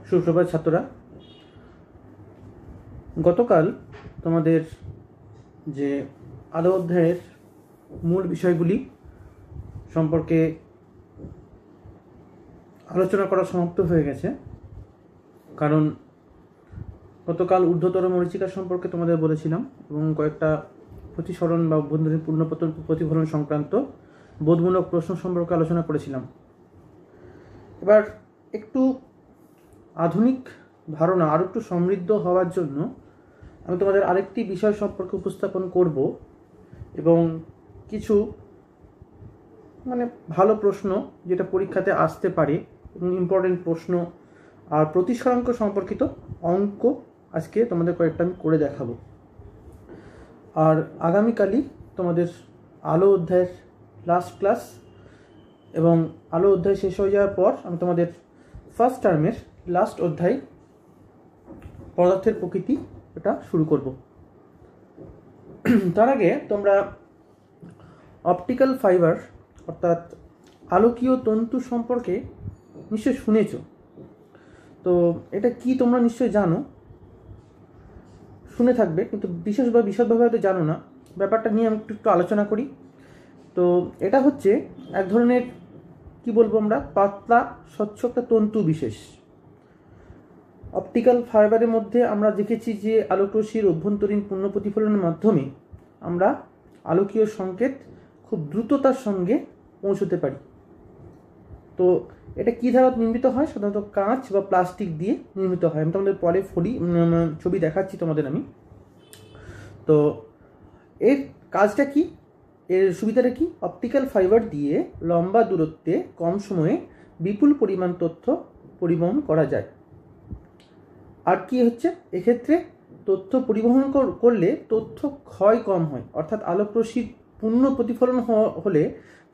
সুপ্রভাত ছাত্ররা। গতকাল তোমাদের যে আলো অধ্যায়ের মূল বিষয়গুলি সম্পর্কে আলোচনা করা সমাপ্ত হয়ে গেছে, কারণ গতকাল ঊর্ধ্বতর মরীচিকা সম্পর্কে তোমাদের বলেছিলাম এবং কয়েকটা প্রতিসরণ বা অভ্যন্তরীণ পূর্ণপতন প্রতিফলন সংক্রান্ত বোধমূলক প্রশ্ন সম্পর্কে আলোচনা করেছিলাম। এবার একটু আধুনিক ধারণা আরও একটু সমৃদ্ধ হওয়ার জন্য আমি তোমাদের আরেকটি বিষয় সম্পর্কে উপস্থাপন করব এবং কিছু ভালো প্রশ্ন যেটা পরীক্ষাতে আসতে পারে এবং ইম্পর্টেন্ট প্রশ্ন আর প্রতিসরাঙ্ক সম্পর্কিত অঙ্ক আজকে তোমাদের কয়েকটা আমি করে দেখাবো। আর আগামীকালই তোমাদের আলো অধ্যায়ের লাস্ট ক্লাস এবং আলো অধ্যায় শেষ হয়ে যাওয়ার পর আমি তোমাদের ফার্স্ট টার্মের লাস্ট অধ্যায় পদার্থের প্রকৃতি এটা শুরু করব। তার আগে তোমরা অপটিক্যাল ফাইবার অর্থাৎ আলোকীয় তন্তু সম্পর্কে নিশ্চয় শুনেছ। তো এটা কি তোমরা নিশ্চয় জানো, শুনে থাকবে, কিন্তু বিশদভাবে হয়তো জানো না। ব্যাপারটা নিয়ে আমি একটু আলোচনা করি। তো এটা হচ্ছে এক ধরনের কি বলবো আমরা পাতলা স্বচ্ছ একটা তন্তু বিশেষ। অপটিক্যাল ফাইবারের মধ্যে আমরা দেখেছি যে আলোকরশ্মির অভ্যন্তরীণ পূর্ণ প্রতিফলনের মাধ্যমে আমরা আলোকীয় সংকেত খুব দ্রুততার সঙ্গে পৌঁছতে পারি। তো এটা কী দ্বারা নির্মিত হয়? সাধারণত কাঁচ বা প্লাস্টিক দিয়ে নির্মিত হয়। আমি তোমাদের পরে ছবি দেখাচ্ছি তোমাদের আমি। তো এর কাজটা কি, এর সুবিধাটা কি? অপটিক্যাল ফাইবার দিয়ে লম্বা দূরত্বে কম সময়ে বিপুল পরিমাণ তথ্য পরিবহন করা যায়। আর কি হচ্ছে, এক্ষেত্রে তথ্য পরিবহন করলে তথ্য ক্ষয় কম হয়, অর্থাৎ আলোকরশ্মির পূর্ণ প্রতিফলন হলে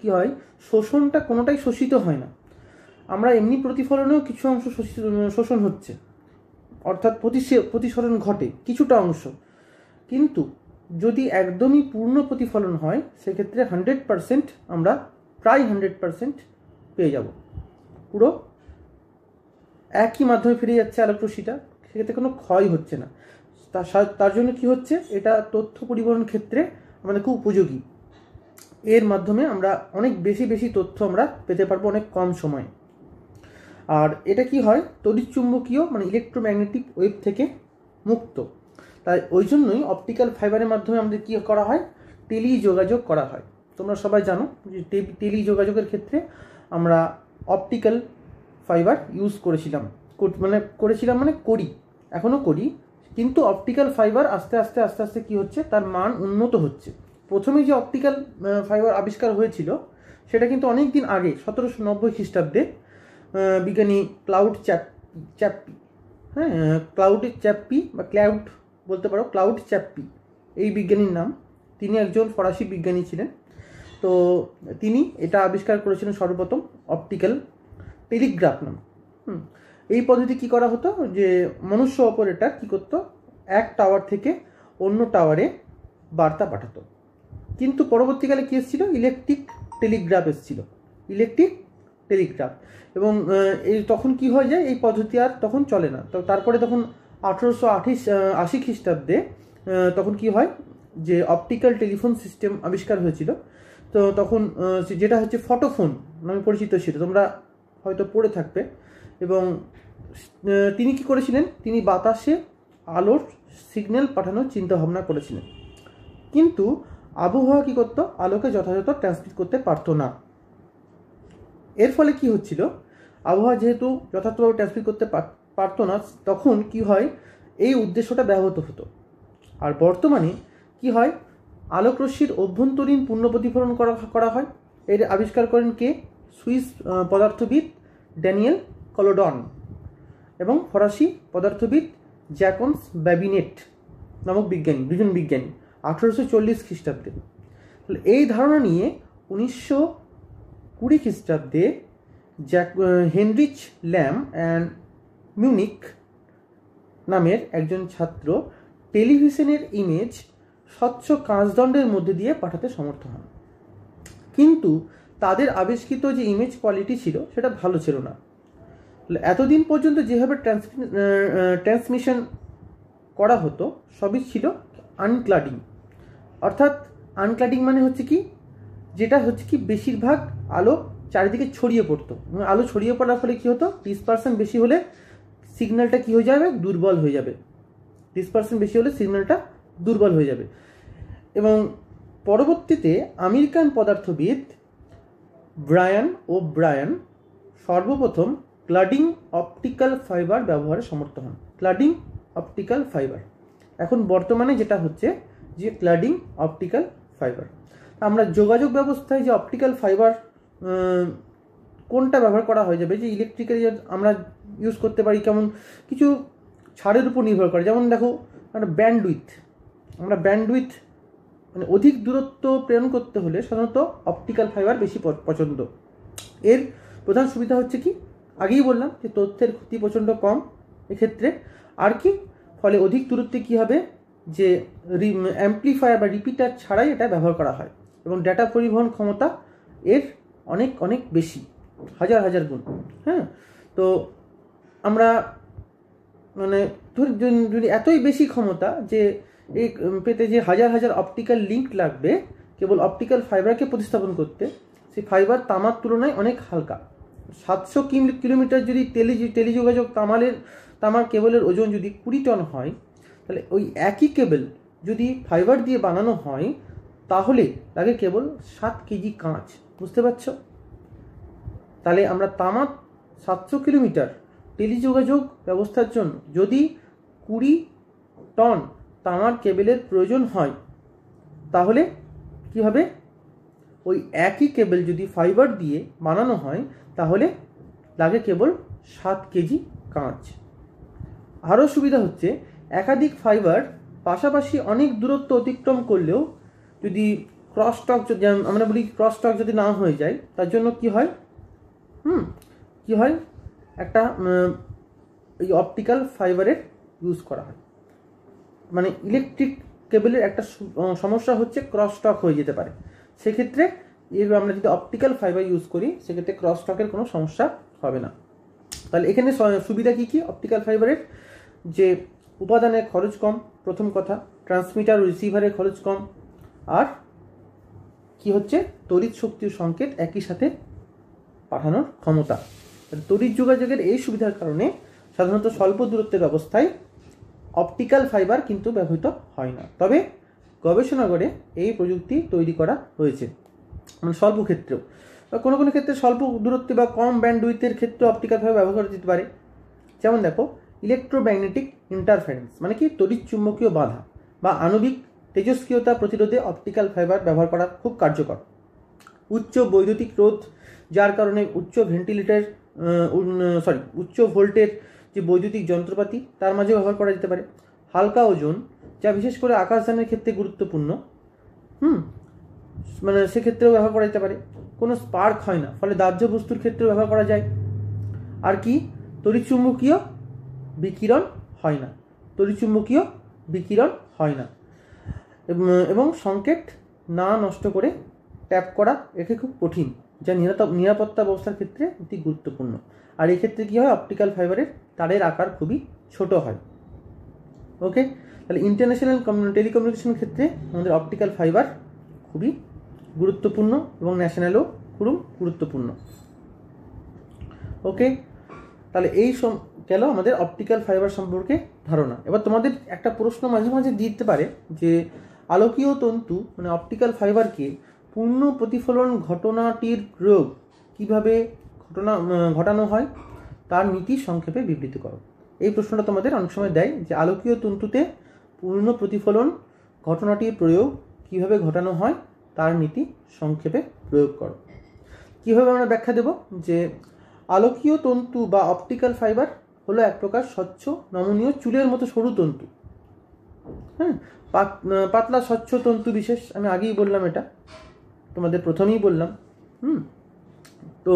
কি হয়, শোষণটা কোনোটাই শোষিত হয় না। আমরা এমনি প্রতিফলনেও কিছু অংশ শোষণ হচ্ছে, অর্থাৎ প্রতিসরণ ঘটে কিছুটা অংশ, কিন্তু যদি একদমই পূর্ণ প্রতিফলন হয় সেক্ষেত্রে 100% আমরা প্রায় 100% পেয়ে যাব। পুরো একই মাধ্যমে ফিরে যাচ্ছে আলোকরশ্মিটা, সেক্ষেত্রে কোনো ক্ষয় হচ্ছে না। তার জন্য কি হচ্ছে, এটা তথ্য পরিবহন ক্ষেত্রে আমাদের খুব উপযোগী। এর মাধ্যমে আমরা অনেক বেশি তথ্য আমরা পেতে পারবো অনেক কম সময়ে। আর এটা কি হয়, তড়িৎচুম্বকীয় ইলেকট্রোম্যাগনেটিক ওয়েভ থেকে মুক্ত। তাই ওই জন্যই অপটিক্যাল ফাইবারের মাধ্যমে আমাদের কী করা হয়, টেলিযোগাযোগ করা হয়। তোমরা সবাই জানো যে টেলিযোগাযোগের ক্ষেত্রে আমরা অপটিক্যাল ফাইবার ইউজ করি, এখনও করি। কিন্তু অপটিক্যাল ফাইবার আস্তে আস্তে কী হচ্ছে, তার মান উন্নত হচ্ছে। প্রথমে যে অপটিক্যাল ফাইবার আবিষ্কার হয়েছিল সেটা কিন্তু অনেক দিন আগে, 1790 খ্রিস্টাব্দে বিজ্ঞানী ক্লাউড চ্যাপ্পি বা ক্লাউড বলতে পারো, ক্লাউড চ্যাপ্পি এই বিজ্ঞানীর নাম। তিনি একজন ফরাসি বিজ্ঞানী ছিলেন। তো তিনি এটা আবিষ্কার করেছিলেন সর্বপ্রথম অপটিক্যাল টেলিগ্রাফ নাম। এই পদ্ধতি কি করা হতো, যে মনুষ্য অপারেটর কি করতো, এক টাওয়ার থেকে অন্য টাওয়ারে বার্তা পাঠাতো। কিন্তু পরবর্তীকালে কি এসেছিল, ইলেকট্রিক টেলিগ্রাফ এসেছিল, এবং তখন কি হয়ে যায়, এই পদ্ধতি আর তখন চলে না। তো তারপরে তখন 1880 খ্রিস্টাব্দে তখন কি হয়, যে অপটিক্যাল টেলিফোন সিস্টেম আবিষ্কার হয়েছিল। তো তখন যেটা হচ্ছে ফটোফোন নামে পরিচিত ছিল, তোমরা হয়তো পড়ে থাকবে। এবং তিনি কি করেছিলেন, তিনি বাতাসে আলোর সিগন্যাল পাঠানোর চিন্তা ভাবনা করেছিলেন। কিন্তু আবহাওয়া কি করতো, আলোকে যথাযথ ট্রান্সমিট করতে পারতো না। এর ফলে কি হচ্ছিল, আবহাওয়া যেহেতু যথাযথভাবে ট্রান্সমিট করতে পারতো না, তখন কি হয়, এই উদ্দেশ্যটা ব্যাহত হতো। আর বর্তমানে কি হয়, আলোকরশ্মির অভ্যন্তরীণ পূর্ণ প্রতিফলন করা হয়। এর আবিষ্কার করেন কে, সুইস পদার্থবিদ ড্যানিয়েল কলোডন এবং ফরাসি পদার্থবিদ জ্যাকন্স ব্যাবিনেট নামক দুজন বিজ্ঞানী 1840 খ্রিস্টাব্দে। এই ধারণা নিয়ে 1920 খ্রিস্টাব্দে হেনরিচ ল্যাম অ্যান্ড মিউনিক নামের একজন ছাত্র টেলিভিশনের ইমেজ স্বচ্ছ কাঁচদণ্ডের মধ্যে দিয়ে পাঠাতে সমর্থ হন। কিন্তু তাদের আবিষ্কৃত যে ইমেজ কোয়ালিটি ছিল সেটা ভালো ছিল না। এতদিন পর্যন্ত যেভাবে ট্রান্সমিশন করা হতো সবই ছিল আনক্লাডিং। অর্থাৎ আনক্লাডিং মানে হচ্ছে কি, যেটা হচ্ছে কি বেশিরভাগ আলো চারিদিকে ছড়িয়ে পড়তো। আলো ছড়িয়ে পড়ার ফলে কি হতো, ডিসপারশন বেশি হলে সিগন্যালটা কি হয়ে যাবে, দুর্বল হয়ে যাবে। ডিসপারশন বেশি হলে সিগন্যালটা দুর্বল হয়ে যাবে। এবং পরবর্তীতে আমেরিকান পদার্থবিদ ব্রায়ান ও ব্রায়ান সর্বপ্রথম ক্লাডিং অপটিক্যাল ফাইবার ব্যবহারে সমর্থ হন। ক্লাডিং অপটিক্যাল ফাইবার এখন বর্তমানে যেটা হচ্ছে যে ক্লাডিং অপটিক্যাল ফাইবার। আমরা যোগাযোগ ব্যবস্থায় যে অপটিক্যাল ফাইবার কোনটা ব্যবহার করা হয়ে যাবে, যে ইলেকট্রিক্যাল আমরা ইউজ করতে পারি, কেমন কিছু ছাড়ের উপর নির্ভর করে। যেমন দেখো একটা ব্যান্ডউইথ, আমরা ব্যান্ডউইথ মানে অধিক দূরত্ব প্রেরণ করতে হলে সাধারণত অপটিক্যাল ফাইবার বেশি পছন্দ। এর প্রধান সুবিধা হচ্ছে কি, আগেই বললাম যে তথ্যের ক্ষতি প্রচণ্ড কম এক্ষেত্রে। আর কি ফলে অধিক দূরত্বে কি হবে, যে অ্যাম্প্লিফায়ার বা রিপিটার ছাড়াই এটা ব্যবহার করা হয় এবং ডেটা পরিবহন ক্ষমতা এর অনেক অনেক বেশি, হাজার হাজার গুণ। হ্যাঁ, তো আমরা মানে যদি এতই বেশি ক্ষমতা যে এই পেতে যে হাজার হাজার অপটিক্যাল লিঙ্ক লাগবে কেবল অপটিক্যাল ফাইবারকে প্রতিস্থাপন করতে, সেই ফাইবার তামার তুলনায় অনেক হালকা। 700 কিলোমিটার যদি টেলিযোগাযোগ তামার কেবলের ওজন যদি 20 টন হয়, তাহলে ওই একই কেবল যদি ফাইবার দিয়ে বানানো হয় তাহলে লাগে কেবল 7 কেজি কাঁচ। বুঝতে পারছো? তাহলে আমরা তামার 700 কিলোমিটার টেলিযোগাযোগ ব্যবস্থার জন্য যদি 20 টন তামার কেবলের প্রয়োজন হয়, তাহলে কি হবে, ওই একই কেবল যদি ফাইবার দিয়ে বানানো হয় তাহলে লাগে কেবল 7 কেজি কাঁচ। আরও সুবিধা হচ্ছে একাধিক ফাইবার পাশাপাশি অনেক দূরত্ব অতিক্রম করলেও যদি ক্রসটক, যদি আমরা বলি ক্রসটক যদি না হয়ে যায়, তার জন্য কি হয়, কি হয়, একটা এই অপটিক্যাল ফাইবারের ইউজ করা হয়। মানে ইলেকট্রিক কেবলের একটা সমস্যা হচ্ছে ক্রসটক হয়ে যেতে পারে। সেক্ষেত্রে আমরা যদি অপটিক্যাল ফাইবার ইউজ করি সেক্ষেত্রে ক্রসটকের কোনো সমস্যা হবে না। তাহলে এখানে সুবিধা কি কি অপটিক্যাল ফাইবারের, যে উপাদানের খরচ কম, প্রথম কথা, ট্রান্সমিটার ও রিসিভারের খরচ কম, আর কি হচ্ছে তড়িৎ শক্তির সংকেত একই সাথে পাঠানোর ক্ষমতা। তড়িৎ যোগাযোগের এই সুবিধার কারণে সাধারণত স্বল্প দূরত্বের অবস্থায় অপটিক্যাল ফাইবার কিন্তু ব্যবহৃত হয় না। তবে গবেষণাগারে এই প্রযুক্তি তৈরি করা হয়েছে, মানে স্বল্প ক্ষেত্রেও, কোনো কোনো ক্ষেত্রে স্বল্প দূরত্বে বা কম ব্যান্ডউইথের ক্ষেত্রে অপটিক্যাল ফাইবার ব্যবহার করা যেতে পারে। যেমন দেখো ইলেকট্রোম্যাগনেটিক ইন্টারফারেন্স মানে কি তড়িৎ চুম্বকীয় বাধা বা আণবিক তেজস্ক্রিয়তা প্রতিরোধে অপটিক্যাল ফাইবার ব্যবহার করা খুব কার্যকর। উচ্চ বৈদ্যুতিক রোধ, যার কারণে উচ্চ ভোল্টের যে বৈদ্যুতিক যন্ত্রপাতি তার মাঝে ব্যবহার করা যেতে পারে। হালকা ওজন, যা বিশেষ করে আকাশযানের ক্ষেত্রে গুরুত্বপূর্ণ, মানে সেক্ষেত্রেও ব্যবহার করা যেতে পারে। কোনো স্পার্ক হয় না, ফলে দাহ্য বস্তুর ক্ষেত্রেও ব্যবহার করা যায়। আর কি তড়িৎচুম্বকীয় বিকিরণ হয় না, তড়িৎচুম্বকীয় বিকিরণ হয় না এবং সংকেত না নষ্ট করে ট্যাপ করা একে খুব কঠিন, যা নিরাপত্তা ব্যবস্থার ক্ষেত্রে অতি গুরুত্বপূর্ণ। আর এই ক্ষেত্রে কী হয়, অপটিক্যাল ফাইবারের তারের আকার খুবই ছোট হয়। ওকে, তাহলে ইন্টারন্যাশনাল টেলিকমিউনিকেশনের ক্ষেত্রে আমাদের অপটিক্যাল ফাইবার খুবই গুরুত্বপূর্ণ এবং ন্যাশনালও খুব গুরুত্বপূর্ণ। ওকে, তাহলে এই গেল আমাদের অপটিক্যাল ফাইবার সম্পর্কে ধারণা। এবার তোমাদের একটা প্রশ্ন মাঝে মাঝে দিতে পারে যে আলোকীয় তন্তু মানে অপটিক্যাল ফাইবারকে পূর্ণ প্রতিফলন ঘটনাটির প্রয়োগ কীভাবে ঘটানো হয় তার নীতি সংক্ষেপে বিবৃত করো। এই প্রশ্নটা তোমাদের অনেক সময় দেয় যে আলোকীয় তন্তুতে পূর্ণ প্রতিফলন ঘটনাটির প্রয়োগ কীভাবে ঘটানো হয় তার নীতি সংক্ষেপে প্রয়োগ করো। কীভাবে আমরা ব্যাখ্যা দেব যে আলোকীয় তন্তু বা অপটিক্যাল ফাইবার হলো এক প্রকার স্বচ্ছ নমনীয় চুলের মতো সরু তন্তু। হ্যাঁ, পাতলা স্বচ্ছ তন্তু বিশেষ, আমি আগেই বললাম, এটা তোমাদের প্রথমেই বললাম। তো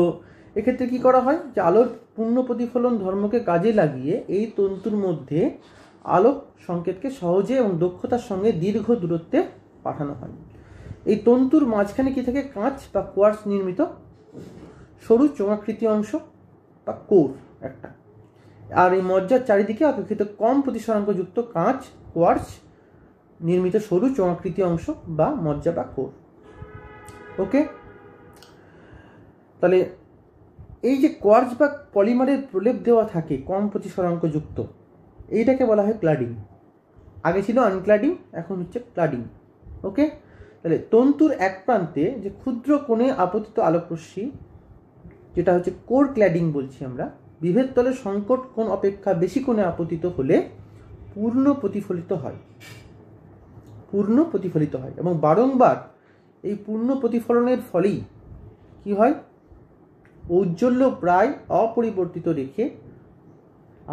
এক্ষেত্রে কি করা হয় যে আলোর পূর্ণ প্রতিফলন ধর্মকে কাজে লাগিয়ে এই তন্তুর মধ্যে আলোক সংকেতকে সহজে এবং দক্ষতার সঙ্গে দীর্ঘ দূরত্বে পাঠানো হয়। এই তন্তুর মাঝখানে কি থাকে, কাঁচ বা কোয়ার্টজ নির্মিত সরু চোঙাকৃতি অংশ বা কোর। একটা। আর এই মজ্জার চারিদিকে অপেক্ষিত কম প্রতিসরাঙ্কযুক্ত কাঁচ কোয়ার্চ নির্মিত সরু চোঙাকৃতি অংশ বা মজ্জা বা কোর। ওকে, তাহলে এই যে কোয়ার্চ বা পলিমারের প্রলেপ দেওয়া থাকে কম প্রতিসরাঙ্কযুক্ত, এইটাকে বলা হয় ক্লাডিং। আগে ছিল আনক্লাডিং, এখন হচ্ছে ক্লাডিং। ওকে, তাহলে তন্তুর এক প্রান্তে যে ক্ষুদ্র কোণে আপতিত আলোকরশ্মি, যেটা হচ্ছে কোর ক্ল্যাডিং বলছি আমরা, বিভেদ তলের সংকট কোণ অপেক্ষা বেশি কোণে আপতিত হলে পূর্ণ প্রতিফলিত হয়, এবং বারংবার এই পূর্ণ প্রতিফলনের ফলেই কি হয়, ঔজ্জ্বল্য প্রায় অপরিবর্তিত রেখে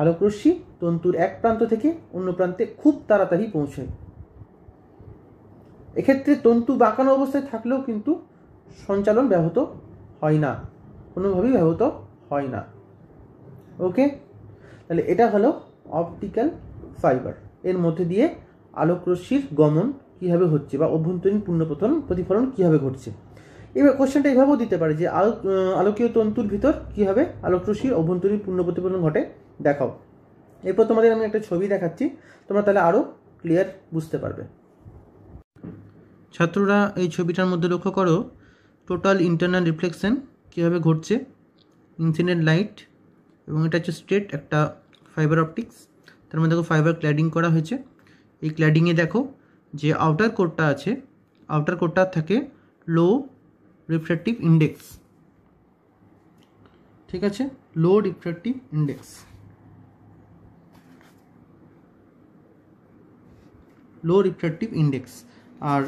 আলোকরশ্মি তন্তুর এক প্রান্ত থেকে অন্য প্রান্তে খুব তাড়াতাড়ি পৌঁছায়। এক্ষেত্রে তন্তু বাঁকানো অবস্থায় থাকলেও কিন্তু সঞ্চালন ব্যাহত হয় না, কোনোভাবেই ব্যাহত হয় না। ওকে, তাহলে এটা হলো অপটিক্যাল ফাইবার, এর মধ্যে দিয়ে আলোকরশ্মির গমন কীভাবে হচ্ছে বা অভ্যন্তরীণ পূর্ণ প্রতিফলন কীভাবে ঘটছে। এবার কোশ্চেনটা এইভাবেও দিতে পারে যে আলোকীয় তন্তুর ভিতর কীভাবে আলোকরশ্মির অভ্যন্তরীণ পূর্ণ প্রতিফলন ঘটে দেখাও। এরপর তোমাদের আমি একটা ছবি দেখাচ্ছি, তোমরা তাহলে আরও ক্লিয়ার বুঝতে পারবে। ছাত্ররা এই ছবিটার মধ্যে লক্ষ্য করো টোটাল ইন্টারনাল রিফ্লেকশন কীভাবে ঘটছে, ইনসিডেন্ট লাইট, এবং এটা হচ্ছে স্ট্রেট একটা ফাইবার অপটিক্স, তার মধ্যে দেখো ফাইবার ক্ল্যাডিং করা হয়েছে। এই ক্ল্যাডিংয়ে দেখো যে আউটার কোরটা আছে, আউটার কোরটার থাকে লো রিফ্র্যাক্টিভ ইন্ডেক্স, ঠিক আছে, লো রিফ্র্যাক্টিভ ইন্ডেক্স, লো রিফ্র্যাক্টিভ ইন্ডেক্স। আর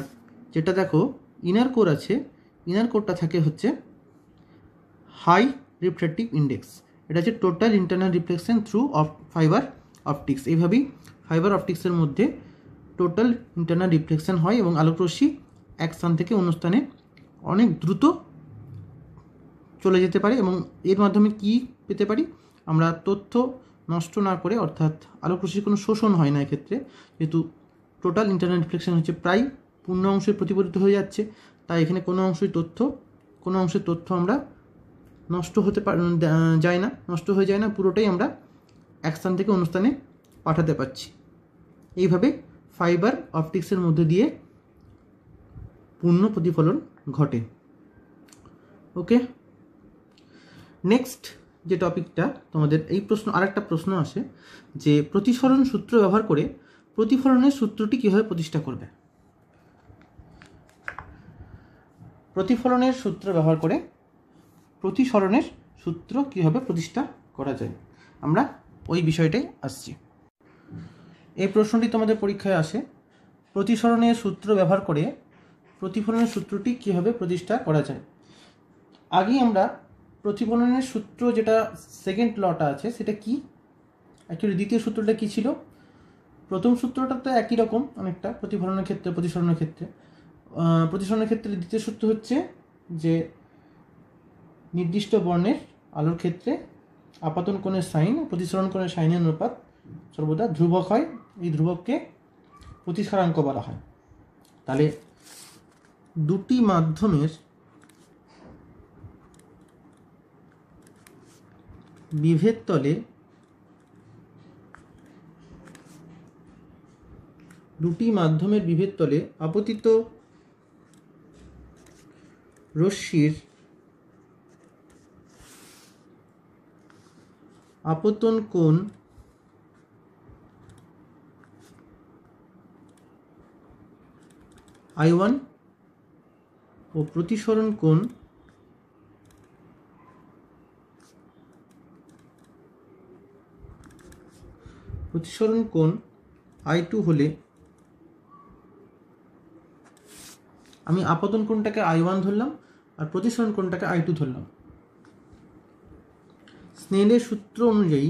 যেটা দেখো ইনার কোর আছে, ইনার কোরটা থাকে হচ্ছে হাই রিফ্র্যাক্টিভ ইন্ডেক্স। এটা হচ্ছে total internal reflection through fibre optics. এইভাবেই ফাইবার অপটিক্সের মধ্যে টোটাল ইন্টারনাল রিফ্লেকশন হয় এবং আলোকরশ্মি এক স্থান থেকে অন্য স্থানে অনেক দ্রুত চলে যেতে পারে, এবং এর মাধ্যমে কি পেতে পারি আমরা, তথ্য নষ্ট না করে, অর্থাৎ আলোকরশ্মির কোনো শোষণ হয় না এক্ষেত্রে, যেহেতু টোটাল ইন্টারনাল রিফ্লেকশন হচ্ছে প্রায় পূর্ণ অংশে প্রতিফলিত হয়ে যাচ্ছে, তাই এখানে কোনো অংশের তথ্য আমরা নষ্ট হয়ে যায় না, পুরোটাই আমরা এক স্থান থেকে অন্য স্থানে পাঠাতে পারছি। এইভাবে ফাইবার অপটিক্সের মধ্যে দিয়ে পূর্ণ প্রতিফলন ঘটে। ওকে, নেক্সট যে টপিকটা তোমাদের এই আরেকটা প্রশ্ন আসে যে প্রতিসরণ সূত্র ব্যবহার করে প্রতিফলনের সূত্রটি কীভাবে প্রতিষ্ঠা করবে। প্রতিফলনের সূত্র ব্যবহার করে প্রতিসরণের সূত্র কীভাবে প্রতিষ্ঠা করা যায়, আমরা ওই বিষয়টাই আসছি। এই প্রশ্নটি তোমাদের পরীক্ষায় আসে, প্রতিসরণের সূত্র ব্যবহার করে প্রতিফলনের সূত্রটি কীভাবে প্রতিষ্ঠা করা যায়। আগেই আমরা প্রতিফলনের সূত্র যেটা সেকেন্ড লটা আছে সেটা কি, অ্যাকচুয়ালি দ্বিতীয় সূত্রটা কি ছিল, প্রথম সূত্রটা তো একই রকম অনেকটা প্রতিফলনের ক্ষেত্রে প্রতিসরণের ক্ষেত্রে দ্বিতীয় সূত্র হচ্ছে যে নির্দিষ্ট বর্ণের আলোর ক্ষেত্রে আপাতন কোণের সাইন প্রতিসরণ কোণের সাইনের অনুপাত সর্বদা ধ্রুবক হয়, এই ধ্রুবককে প্রতিসরাঙ্ক বলা হয়। তাহলে দুটি মাধ্যমের বিভেদ তলে আপতিত রশ্মির আপতন কোণ I1 ও প্রতিসরণ কোণ I2 হলে আমি আপতন কোণটাকে I1 ধরলাম আর প্রতিসরণ কোণটাকে I2 ধরলাম। স্নেলের সূত্র অনুযায়ী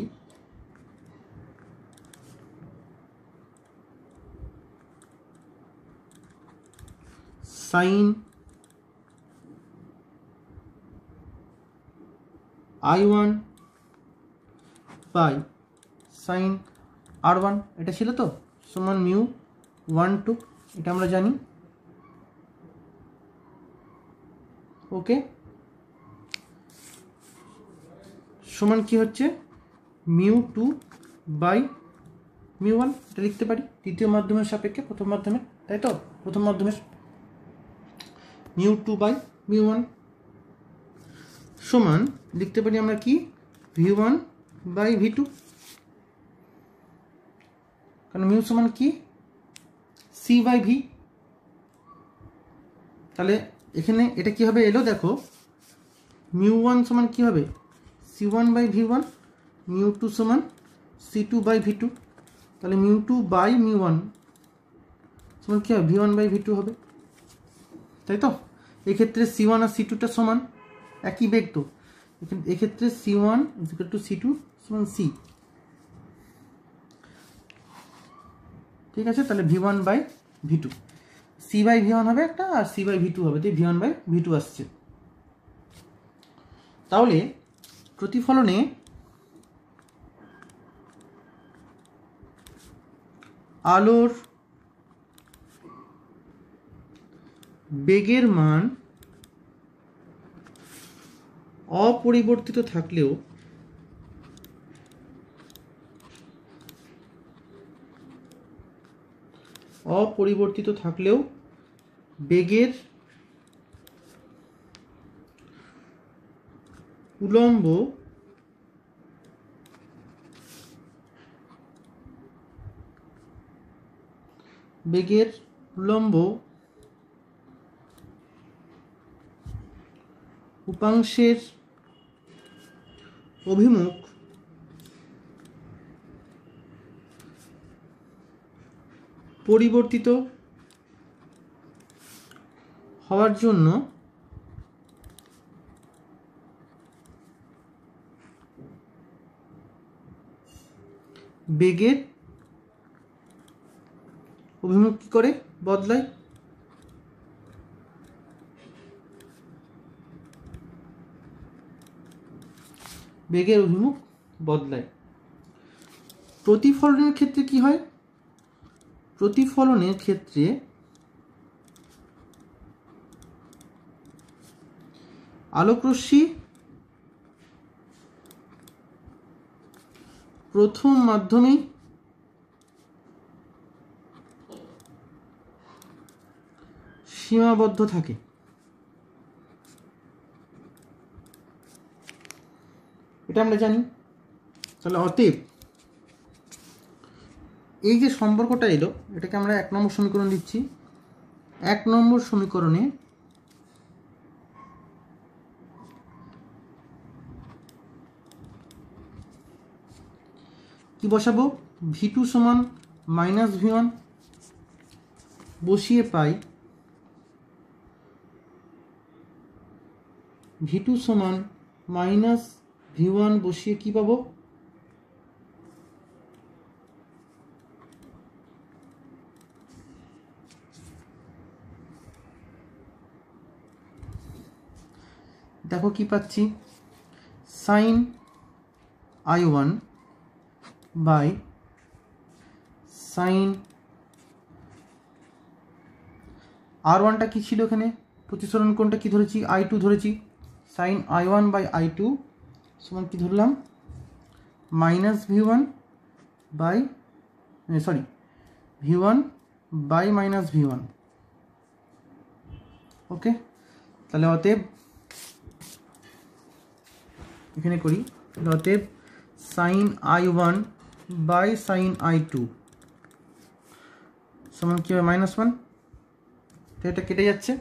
sign I1 by sine R1, এটা ছিল তো, সমান মিউ 1/2, এটা আমরা জানি। ওকে, সমান কি হচ্ছে μ2/μ1 এটা লিখতে পারি তৃতীয় মাধ্যমের সাপেক্ষে প্রথম মাধ্যমে, তাই তো? প্রথম মাধ্যমের μ2/μ1 সমান লিখতে পারি আমরা কি v1/v2, কারণ মিউ সমান কি c/v। তাহলে এখানে এটা কি হবে এলো, দেখো μ1 সমান কি হবে c1/v1, μ2 সমান c2/v2, তাহলে μ2/μ1 সমান কি হবে v1/v2 হবে, তাই তো? এক্ষেত্রে c1 আর c2টা সমান, একই বেগ তো, এক্ষেত্রে c1 = c2 সমান c, ঠিক আছে? তাহলে v1/v2, c/v1 হবে একটা আর c/v2 হবে, তাই v1/v2 আসছে। তাহলে প্রতিফলনে আলোর বেগের মান অপরিবর্তিত থাকলেও বেগের উলম্ব উপাংশের অভিমুখ পরিবর্তিত হওয়ার জন্য বেগের অভিমুখ কি করে বদলায়, বেগের অভিমুখ বদলায়। প্রতিফলনের ক্ষেত্রে কি হয়? প্রতিফলনের ক্ষেত্রে আলোকরশ্মি প্রথম মাধ্যমেই সীমাবদ্ধ থাকে, এটা আমরা জানি। তাহলে অতএব এই যে সম্পর্কটা এলো, এটাকে আমরা 1 নম্বর সমীকরণ দিচ্ছি। 1 নম্বর সমীকরণে কি বসাবো? v2 সমান -v1 বসিয়ে পাই v2 সমান -v1 বসিয়ে কি পাবো? দেখো কি পাচ্ছি, sin i1 বাই sin r1টা কি ছিল এখানে, প্রতিসরণ কোণটা কি ধরেছি, i2 ধরেছি, sin i1 বাই i2 সমান কি ধরলাম -v1 by v1 by -v1। ওকে, তাহলে অতএব এখানে করি, অতএব sin i1 by sin i2 সমান কি হবে -1, তো এটা কেটে যাচ্ছে।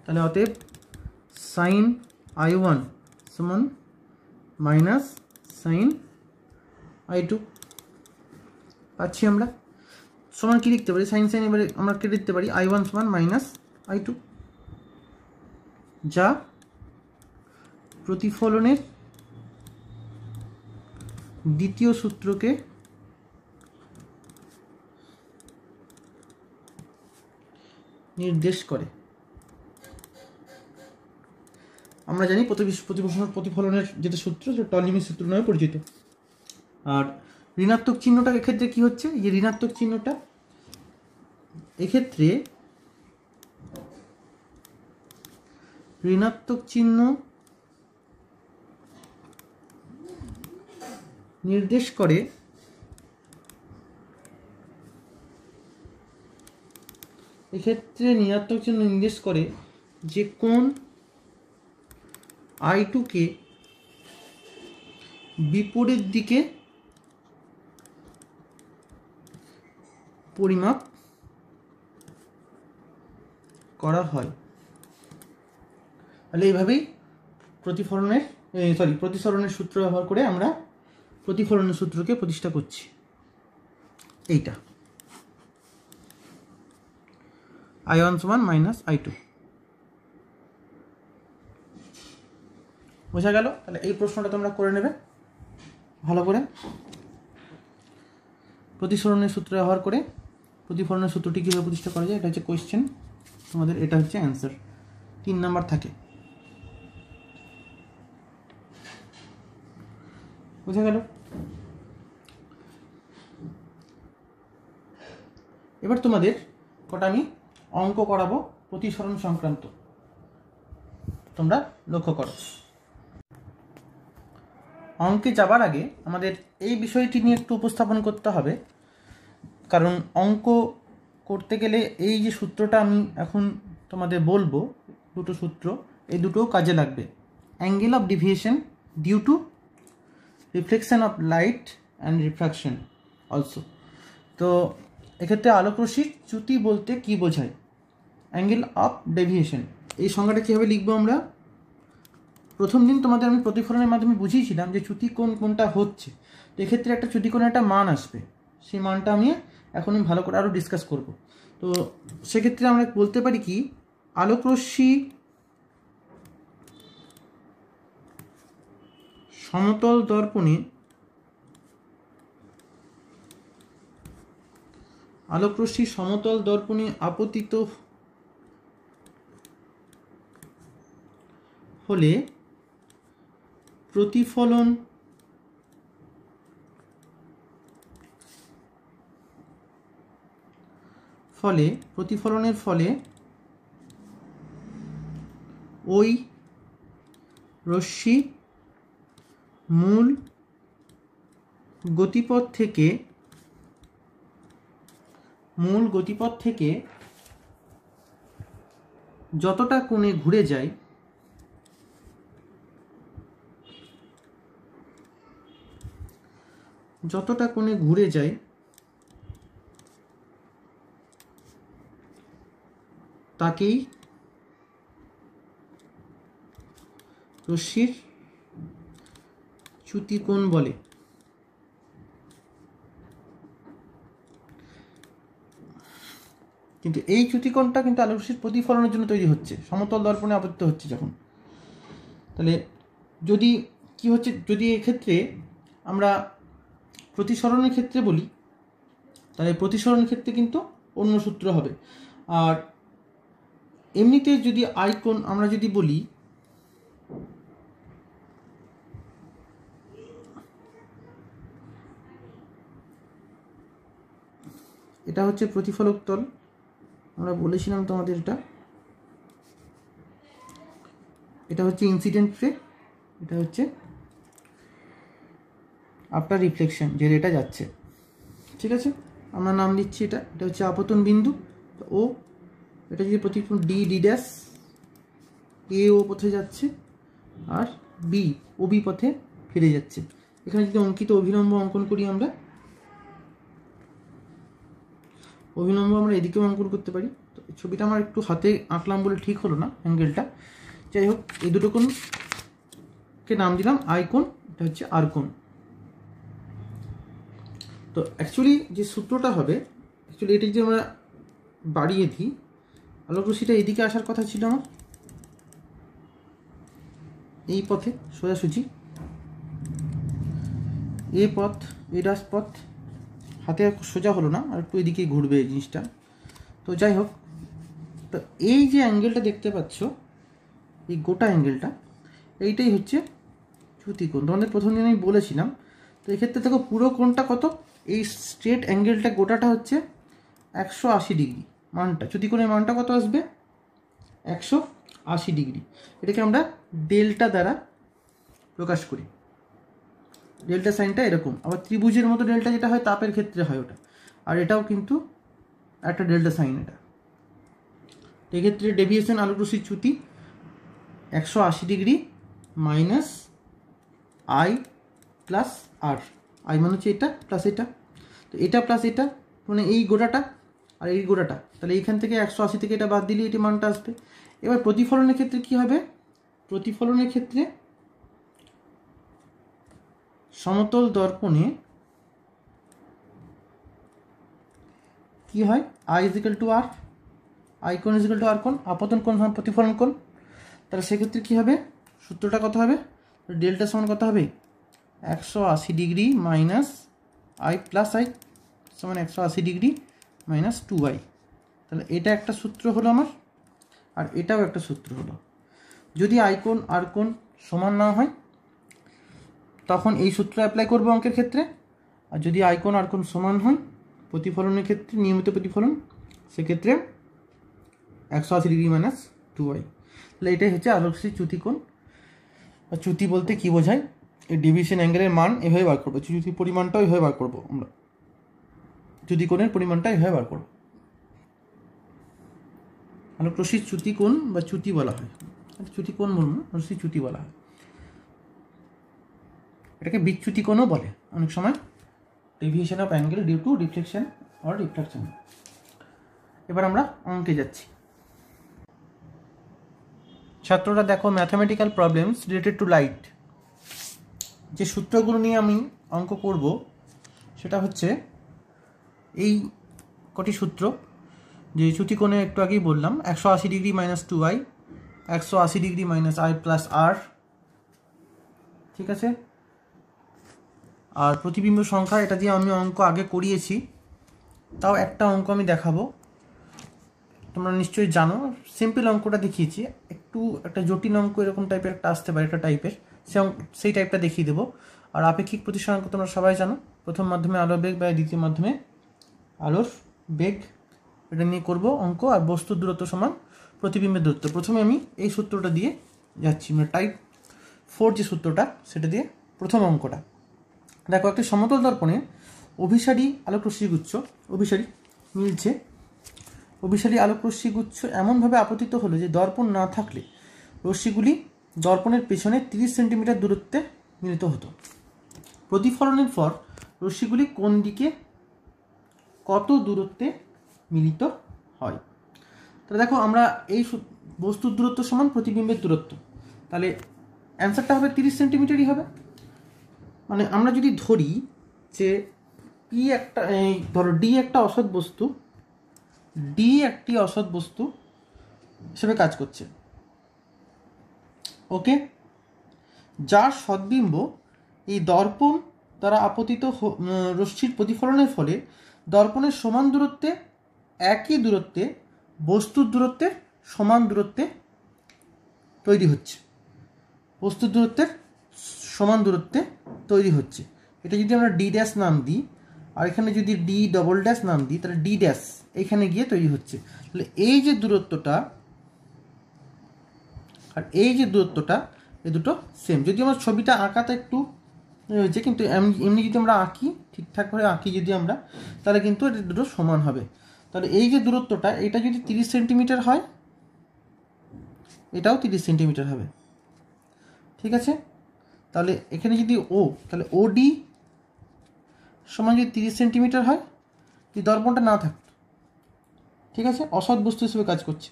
তাহলে অতএব sin i1 সমান sin i2 পাচ্ছি আমরা। সমান কি লিখতে পারি, sin এবারে আমরা কেটে দিতে পারি, i1 সমান -i2, যা প্রতিফলনের দ্বিতীয় সূত্রকে নির্দেশ করে। আমরা জানি প্রতিফলনের যেটা সূত্র সেটা টলিমির সূত্র নামে পরিচিত। আর ঋণাত্মক চিহ্নটা এক্ষেত্রে কি হচ্ছে, এই যে ঋণাত্মক চিহ্নটা এক্ষেত্রে ঋণাত্মক চিহ্ন নির্দেশ করে এক্ষেত্রে ঋণাত্মক চিহ্ন নির্দেশ করে যে কোণ I2 কে বিপরীত দিকে পরিমাপ করা হয়। তাহলে এইভাবেই প্রতিসরণের সূত্র ব্যবহার করে আমরা প্রতিফলনের সূত্রকে প্রতিষ্ঠা করছি। এইটা I1 সমান -I2 বোঝা গেল। তাহলে এই প্রশ্নটা তোমরা করে নেবে ভালো করে। প্রতিসরণের সূত্র ব্যবহার করে প্রতিফলনের সূত্রটি কীভাবে প্রতিষ্ঠা করা যায়, এটা হচ্ছে কোয়েশ্চেন তোমাদের, এটা হচ্ছে অ্যান্সার। 3 নাম্বার থাকে। বোঝা গেল। এবার তোমাদের কটা আমি অঙ্ক করাবো প্রতিসরণ সংক্রান্ত, তোমরা লক্ষ্য করো। অঙ্কে যাবার আগে আমাদের এই বিষয়টি নিয়ে একটু উপস্থাপন করতে হবে, কারণ অঙ্ক করতে গেলে এই যে সূত্রটা আমি এখন তোমাদের বলবো, দুটো সূত্র, এই দুটোও কাজে লাগবে। Angle of deviation due to reflection of light and refraction also. তো এক্ষেত্রে আলোকরশ্মির চ্যুতি বলতে কি বোঝায়, অ্যাঙ্গেল অফ ডেভিয়েশন, এই সংজ্ঞাটা কীভাবে লিখবো আমরা। প্রথম দিন তোমাদের আমি প্রতিফলনের মাধ্যমে বুঝিয়েছিলাম যে চ্যুতি কোনটা হচ্ছে। তো এক্ষেত্রে একটা চ্যুতি কোণের একটা মান আসবে, সেই মানটা আমি এখন ভালো করে আরও ডিসকাস করব। তো সেক্ষেত্রে আমরা বলতে পারি কি, আলোকরশ্মি সমতল দর্পণে আপতিত হলে প্রতিফলনের ফলে ওই রশ্মি মূল গতিপথ থেকে যতটা কোণে ঘুরে যায় তাকেই রশ্মির চ্যুতিকোণ বলে। কিন্তু এই চ্যুতিকোণটা কিন্তু আলোকরশ্মির প্রতিফলনের জন্য তৈরি হচ্ছে, সমতল দর্পণে আপতিত হচ্ছে যখন। তাহলে যদি এক্ষেত্রে আমরা প্রতিসরণের ক্ষেত্রে বলি, তাহলে প্রতিসরণের ক্ষেত্রে কিন্তু অন্য সূত্র হবে। আর এমনিতে যদি আইকোণ আমরা যদি বলি, এটা হচ্ছে প্রতিফলক তল, আমরা বলেছিলাম তোমাদের, এটা হচ্ছে ইনসিডেন্ট রে, এটা হচ্ছে আফটার রিফ্লেকশন যে রেটা যাচ্ছে, ঠিক আছে। আমরা নাম দিচ্ছি এটা হচ্ছে আপতন বিন্দু ও, এটা যদি প্রতিফলন ডি ড্যাশ, এ ও পথে যাচ্ছে আর বি ও বি পথে ফিরে যাচ্ছে। এখানে যদি অঙ্কিত অভিলম্ব অঙ্কন করি, আমরা এদিকেও অঙ্কন করতে পারি। তো ছবিটা আমার একটু হাতে আঁকলাম বলে ঠিক হলো না অ্যাঙ্গেলটা, যাই হোক এই দুটো কোণকে নাম দিলাম আই কোণ, এটা হচ্ছে আর কোণ। তো অ্যাকচুয়ালি যে সূত্রটা হবে, এটা যদি আমরা বাড়িয়ে দিই, আলোকরশ্মিটা এইদিকে আসার কথা ছিল আমার, এই পথে সোজাসুজি এ ডাস পথ, হাতে সোজা হলো না, আর একটু এদিকেই ঘুরবে এই জিনিসটা। তো যাই হোক, তো এই যে অ্যাঙ্গেলটা দেখতে পাচ্ছ, এই গোটা অ্যাঙ্গেলটা, এইটাই হচ্ছে চ্যুতিকোণ। তোমাদের প্রথম দিন আমি বলেছিলাম। তো এক্ষেত্রে দেখো পুরো কোণটা কত, এই স্ট্রেট অ্যাঙ্গেলটা গোটাটা হচ্ছে 180 ডিগ্রি, মানটা চ্যুতিকোণের মানটা কত আসবে, 180 ডিগ্রি। এটাকে আমরা ডেল্টা দ্বারা প্রকাশ করি। ডেল্টা সাইনটা এরকম। আবার ত্রিভুজের মতো ডেল্টা যেটা হয় তাপের ক্ষেত্রে হয় ওটা, আর এটাও কিন্তু একটা ডেল্টা সাইন। এটা এক্ষেত্রে ডেভিয়েশন আলোক রশ্মির চ্যুতি 180 degree minus I plus R. I মানে হচ্ছে এটা প্লাস এটা, তো এটা প্লাস এটা মানে এই গোটাটা আর এই গোটাটা, তাহলে এইখান থেকে 180 থেকে এটা বাদ দিলে এটি মানটা আসবে। এবার প্রতিফলনের ক্ষেত্রে কি হবে? প্রতিফলনের ক্ষেত্রে সমতল দর্পণে কি হয়? I equal to R, I কোণ ইজিক্যাল টু আর কোণ, আপতন কোণ হয় প্রতিফলন কোণ। তাহলে সেক্ষেত্রে কী হবে? সূত্রটা কত হবে? ডেল্টা সমান কত হবে? 180 degree minus I plus I সমান 180 ডিগ্রি মাইনাস 2i। তাহলে এটা একটা সূত্র হলো আমার, আর এটাও একটা সূত্র হলো। যদি আই কোণ আর কোণ সমান না হয় তখন এই সূত্র অ্যাপ্লাই করবো অঙ্কের ক্ষেত্রে, আর যদি আই কোণ আর কোণ সমান হয় প্রতিফলনের ক্ষেত্রে, নিয়মিত প্রতিফলন, সেক্ষেত্রে 180 ডিগ্রি মাইনাস 2i। তাহলে এটাই হচ্ছে আলোক রশ্মির চ্যুতি কোণ। আর চ্যুতি বলতে কী বোঝায়? এই ডিভিশন অ্যাঙ্গেলের মান এভাবে বার করবো, চ্যুতির পরিমাণটাও এভাবে বার করবো আমরা, চ্যুতি কোণের পরিমাণটা এভাবে বার করবো। আলোক রশ্মির চ্যুতি কোণ বা চ্যুতি বলা হয়, চ্যুতি কোণ বলবো না, রশ্মির চ্যুতি বলা হয়। এটাকে বিচ্যুতি কোণও বলে অনেক সময়, deviation of angle due to reflection or refraction. এবার আমরা অঙ্কে যাচ্ছি। ছাত্ররা দেখো, mathematical problems related to light, যে সূত্রগুলো নিয়ে আমি অঙ্ক করব সেটা হচ্ছে এই কটি সূত্র, যে চ্যুতি কোণে একটু আগেই বললাম 180 degree minus 2i, 180 degree minus I plus আর, ঠিক আছে। আর প্রতিবিম্ব সংখ্যা, এটা দিয়ে আমি অঙ্ক আগে করিয়েছি, তাও একটা অঙ্ক আমি দেখাবো, তোমরা নিশ্চয়ই জানো। সিম্পল অঙ্কটা দেখিয়েছি, একটু একটা জটিল অঙ্ক এরকম টাইপের একটা আসতে পারে, একটা টাইপের, সেই টাইপটা দেখিয়ে দেবো। আর আপেক্ষিক প্রতিসরাঙ্ক তোমরা সবাই জানো, প্রথম মাধ্যমে আলোর বেগ বা দ্বিতীয় মাধ্যমে আলোর বেগ, এটা নিয়ে করব অঙ্ক। আর বস্তুর দূরত্ব সমান প্রতিবিম্বের দূরত্ব। প্রথমে আমি এই সূত্রটা দিয়ে যাচ্ছি, মানে টাইপ 4 যে সূত্রটা, সেটা দিয়ে প্রথম অঙ্কটা দেখো। একটি সমতল দর্পণে অভিসারী আলোক রশ্মিগুচ্ছ, অভিসারী মিলছে, অভিসারী আলোক রশ্মিগুচ্ছ এমনভাবে আপতিত হলো যে দর্পণ না থাকলে রশ্মিগুলি দর্পণের পেছনে 30 সেন্টিমিটার দূরত্বে মিলিত হতো। প্রতিফলনের পর রশ্মিগুলি কোন দিকে কত দূরত্বে মিলিত হয়? তাহলে দেখো, আমরা এই বস্তুর দূরত্ব সমান প্রতিবিম্বের দূরত্ব, তাহলে অ্যান্সারটা হবে 30 সেন্টিমিটারই হবে। মানে আমরা যদি ধরি যে পি একটা, এই ধরো ডি একটা অসৎ বস্তু, ডি একটি অসৎ বস্তু হিসেবে কাজ করছে, ওকে, যার সদ্বিম্ব এই দর্পণ দ্বারা আপতিত রশ্মির প্রতিফলনের ফলে দর্পণের সমান দূরত্বে, একই দূরত্বে, বস্তুর দূরত্বের সমান দূরত্বে তৈরি হচ্ছে, বস্তুর দূরত্বের সমান দূরত্বে তৈরি হচ্ছে। এটা যদি আমরা ডি ড্যাশ নাম দিই, আর এখানে যদি ডি ডবল ড্যাশ নাম দিই, তাহলে ডি ড্যাশ এইখানে গিয়ে তৈরি হচ্ছে। তাহলে এই যে দূরত্বটা আর এই যে দূরত্বটা, এই দুটো সেম। যদি আমার ছবিটা আঁকাতে একটু হয়েছে, কিন্তু এমনি যদি আমরা আঁকি, ঠিকঠাকভাবে আঁকি যদি আমরা, তাহলে কিন্তু এটা দুটো সমান হবে। তাহলে এই যে দূরত্বটা, এটা যদি 30 সেন্টিমিটার হয়, এটাও 30 সেন্টিমিটার হবে, ঠিক আছে। তাহলে এখানে যদি ও, তাহলে ওডি সমান যদি 30 সেন্টিমিটার হয়, যদি দর্পণটা না থাকতো, ঠিক আছে, অসৎ বস্তু হিসেবে কাজ করছে।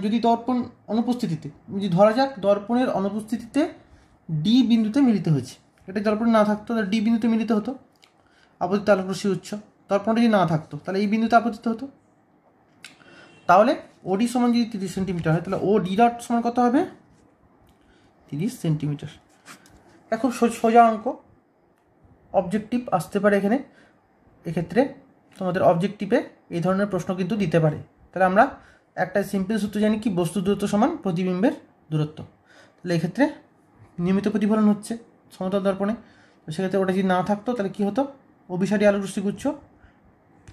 যদি দর্পণ অনুপস্থিতিতে, যদি ধরা যাক দর্পণের অনুপস্থিতিতে ডি বিন্দুতে মিলিত হয়েছে, এটা দর্পণ না থাকতো তাহলে ডি বিন্দুতে মিলিত হতো আপতিত আলোক রশ্মি উৎস। দর্পণটা যদি না থাকতো তাহলে এই বিন্দুতে আপতিত হতো। তাহলে ওডি সমান যদি 30 সেন্টিমিটার হয়, তাহলে ও ডি ডট সমান কত হবে? 30 সেন্টিমিটার। এটা খুব সোজা অঙ্ক, অবজেক্টিভ আসতে পারে এখানে, এক্ষেত্রে তোমাদের অবজেক্টিভে এই ধরনের প্রশ্ন কিন্তু দিতে পারে। তাহলে আমরা একটা সিম্পল সূত্র জানি কি, বস্তুর দূরত্ব সমান প্রতিবিম্বের দূরত্ব। তাহলে এক্ষেত্রে নিয়মিত প্রতিফলন হচ্ছে সমতল দর্পণে, তো সেক্ষেত্রে ওটা যদি না থাকতো তাহলে কী হতো? অভিসারী আলোক রশ্মিগুচ্ছ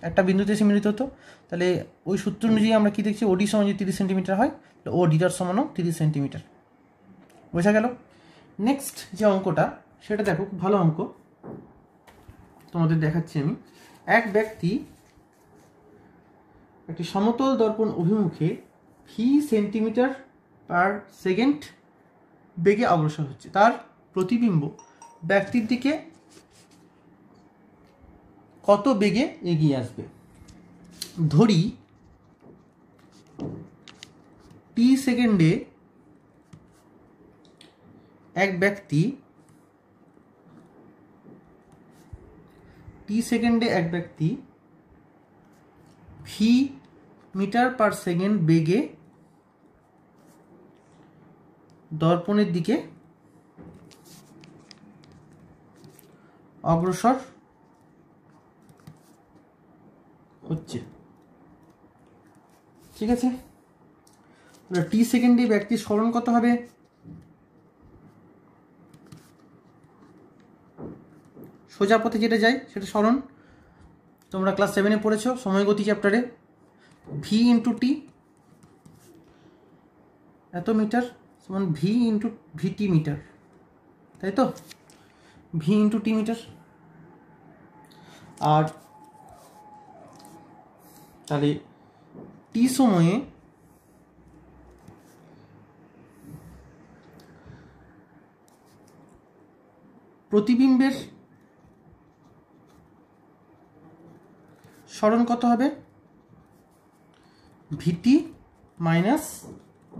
একটা বিন্দুতে এসে মিলিত হতো। তাহলে ওই সূত্র অনুযায়ী আমরা কী দেখছি, ওডি সমান যদি 30 সেন্টিমিটার হয়, তাহলে ও ডিটার সমানও 30 সেন্টিমিটার। বোঝা গেল? নেক্সট যে অঙ্কটা, সেটা দেখো, খুব ভালো অঙ্ক, তোমাদের দেখাচ্ছি আমি। এক ব্যক্তি একটি সমতল দর্পণ অভিমুখে ভি সেন্টিমিটার পার সেকেন্ড বেগে অগ্রসর হচ্ছে। তার প্রতিবিম্ব ব্যক্তির দিকে কত বেগে এগিয়ে আসবে? ধরি টি সেকেন্ডে এক ব্যক্তি ভি মিটার পার সেকেন্ড বেগে দর্পণের দিকে অগ্রসর হচ্ছে। ঠিক আছে, টি সেকেন্ডে ব্যক্তির সরণ কত হবে? সোজা পথে যেটা যায় সেটা সরণ, তোমরা ক্লাস 7-এ পড়েছো সময়গতি চ্যাপ্টারে। ভি ইন্টু টি, এত মিটার সমান ভি ইন্টু ভিটি মিটার, তাই তো? V into T metre. আর তাহলে টি সময়ে প্রতিবিম্বের সরণ কত হবে? ভিটি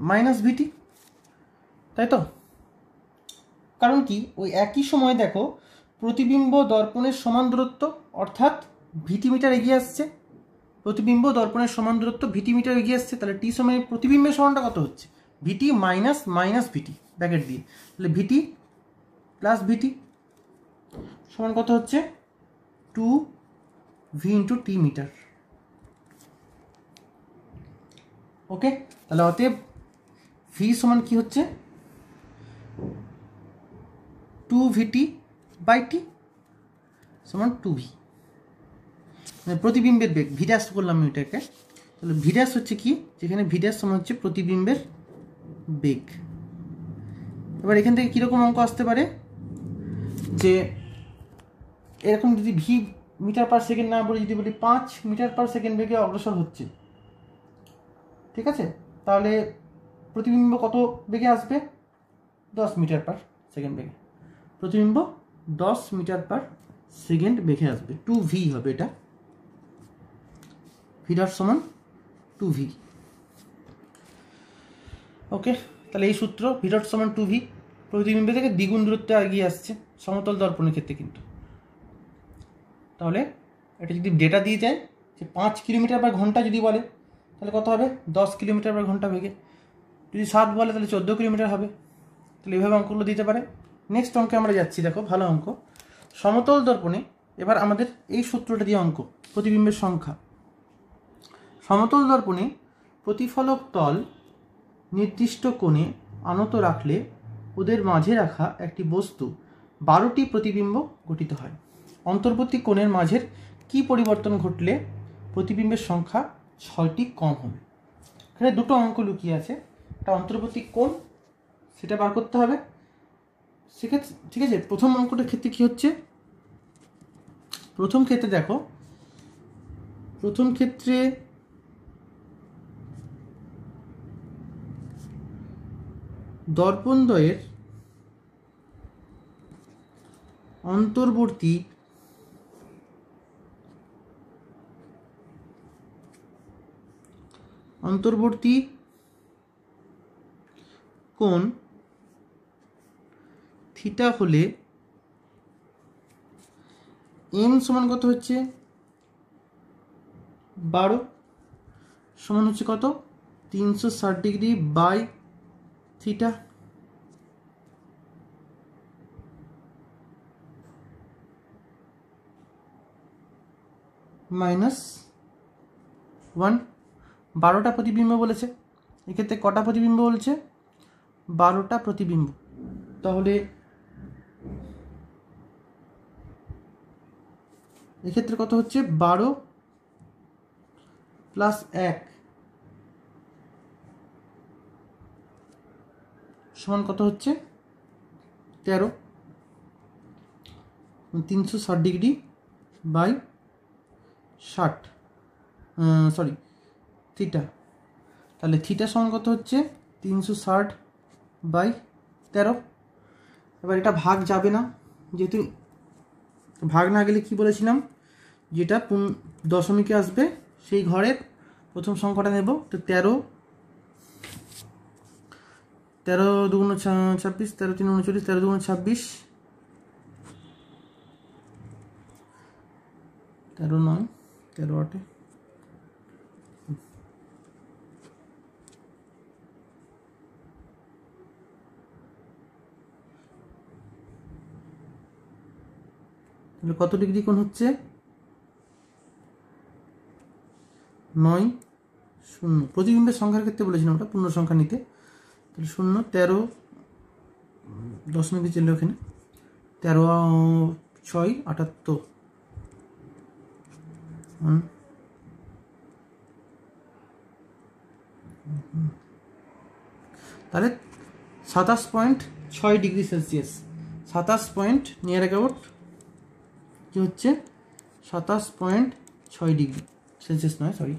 মাইনাস ভিটি, তাই তো? কারণ কি, ওই একই সময় দেখো প্রতিবিম্ব দর্পণের সমান দূরত্ব, অর্থাৎ ভিটি মিটার এগিয়ে আসছে। প্রতিবিম্ব দর্পণের সমান দূরত্ব ভিটি মিটার এগিয়ে আসছে, তাহলে টি সময়ে প্রতিবিম্বের সমানটা কত হচ্ছে? ভিটি মাইনাস ভিটি ব্র্যাকেট দিয়ে, তাহলে ভিটি প্লাস ভিটি সমান কত হচ্ছে? 2 ভি ইন্টু টি মিটার। ওকে, তাহলে অতএব ভি সমান কি হচ্ছে? 2 ভিটি বাই টি সমান 2 ভি, মানে প্রতিবিম্বের বেগ। ভি ড্যাশ করলাম এটাকে, তাহলে ভি ড্যাশ হচ্ছে কি, যেখানে ভি ড্যাশ সমান হচ্ছে প্রতিবিম্বের বেগ। এবার এখান থেকে কীরকম অঙ্ক আসতে পারে, যে এরকম যদি ভি মিটার পার সেকেন্ড না বলে যদি বলি 5 মিটার পার সেকেন্ড বেগে অগ্রসর হচ্ছে, ঠিক আছে, তাহলে প্রতিবিম্ব কত বেগে আসবে? 10 মিটার পার সেকেন্ড বেগে। প্রতিবিম্ব 10 মিটার পার সেকেন্ড বেগে আসবে, 2 ভি হবে এটা। ভি ডট সমান 2 ভি। ওকে, তাহলে এই সূত্র, ভি ডট সমান 2 ভি, প্রতিবিম্ব থেকে দ্বিগুণ দূরত্বে এগিয়ে আসছে সমতল দর্পণের ক্ষেত্রে কিন্তু। তাহলে এটা যদি ডেটা দিয়ে যায় যে 5 কিলোমিটার পার ঘন্টা যদি বলে, তাহলে কত হবে? 10 কিলোমিটার পার ঘন্টা বেগে। যদি 7 বলে তাহলে 14 কিলোমিটার হবে। তাহলে এইভাবে অঙ্কগুলো দিতে পারে। নেক্সট অঙ্কে আমরা যাচ্ছি, দেখো ভালো অঙ্ক। সমতল দর্পণে এবার আমাদের এই সূত্রটা দিয়ে অঙ্ক, প্রতিবিম্বের সংখ্যা। সমতল দর্পণে প্রতিফলক তল নির্দিষ্ট কোণে আনত রাখলে ওদের মাঝে রাখা একটি বস্তু 12টি প্রতিবিম্ব গঠিত হয়। অন্তর্বর্তী কোণের মাঝের কি পরিবর্তন ঘটলে প্রতিবিম্বের সংখ্যা 6টি কম হবে? এখানে দুটো অঙ্ক লুকিয়ে আছে, একটা অন্তর্বর্তী কোণ, সেটা বার করতে হবে সেক্ষেত্রে। ঠিক আছে, প্রথম অঙ্কটার ক্ষেত্রে কি হচ্ছে? প্রথম ক্ষেত্রে দেখো, প্রথম ক্ষেত্রে দর্পণদ্বয়ের অন্তর্বর্তী কোণ থিটা হলে এন সমান কত হচ্ছে? 12 সমান হচ্ছে কত? 360 ডিগ্রি বাই থিটা। -1। 12টা প্রতিবিম্ব বলেছে, এক্ষেত্রে কটা প্রতিবিম্ব বলছে? 12টা প্রতিবিম্ব। তাহলে এক্ষেত্রে কত হচ্ছে? 12 প্লাস 1 সমান কত হচ্ছে? 13। 360 ডিগ্রি বাই 60 সরি থিটা, তাহলে থিটা সমান কত হচ্ছে 360 বাই 13। এবার এটা ভাগ যাবে না, যেহেতু ভাগ না গেলে কি বলেছিলাম, যেটা দশমিকে আসবে সেই ঘরের প্রথম সংখ্যাটা নেব। তো 13 2 26, 13 3 39, 13 2 26, 13 9, 13 8, তাহলে কত ডিগ্রি কোণ হচ্ছে 9 0। প্রতিবিম্বের সংখ্যার ক্ষেত্রে বলেছিলাম ওটা পূর্ণ সংখ্যা নিতে, তাহলে 0 13 দশমিক ছিল ওখানে, 13 6 78, তাহলে 27.6 ডিগ্রি সেলসিয়াস। 27 নিয়ার অ্যাবাউট কি হচ্ছে 27.6 ডিগ্রি সেলসিয়াস, নয় সরি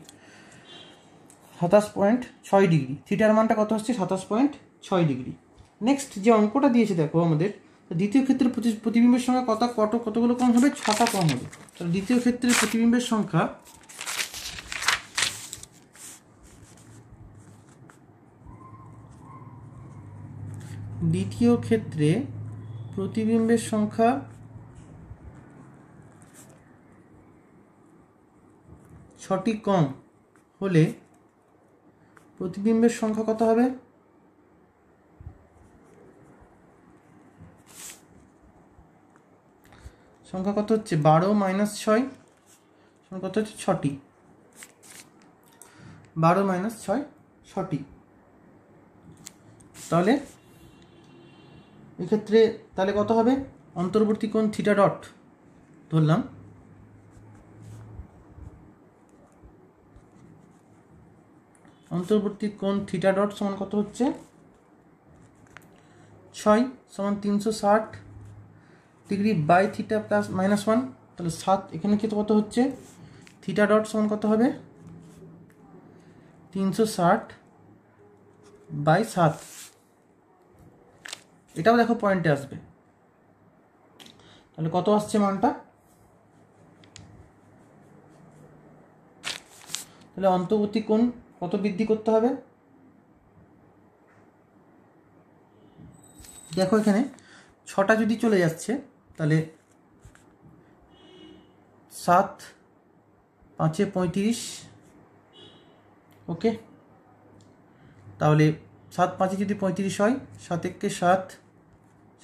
27.6 ডিগ্রি। থিটার মানটা কত হচ্ছে 27.6 ডিগ্রি। নেক্সট যে অঙ্কটা দিয়েছে দেখো আমাদের, দ্বিতীয় ক্ষেত্রে প্রতিবিম্বের সংখ্যা কতগুলো কম হবে, 6টা কম হবে। তাহলে দ্বিতীয় ক্ষেত্রে প্রতিবিম্বের সংখ্যা ছটি কম হলে প্রতিবিম্বের সংখ্যা কত হবে, সংখ্যা কত হচ্ছে 12 - 6 কত হচ্ছে 6টি, 12 - 6 6টি। তাহলে এক্ষেত্রে তাহলে কত হবে, অন্তর্বর্তী কোণ থিটা ডট ধরলাম, অন্তর্বর্তী কোণ থিটা ডট সমান কত হচ্ছে 6 সমান 360 ডিগ্রি বাই থিটা প্লাস -1, তাহলে 7 এখানে কি কত হচ্ছে, থিটা ডট সমান কত হবে 360 বাই 7, এটাও দেখো পয়েন্টে আসবে। তাহলে কত আসছে মানটা, তাহলে অন্তর্বর্তী কোণ কত বৃদ্ধি করতে হবে, দেখো এখানে 6টা যদি চলে যাচ্ছে তাহলে 7 5 35, ওকে, তাহলে 7 5 যদি 35 হয়, 7 1 7,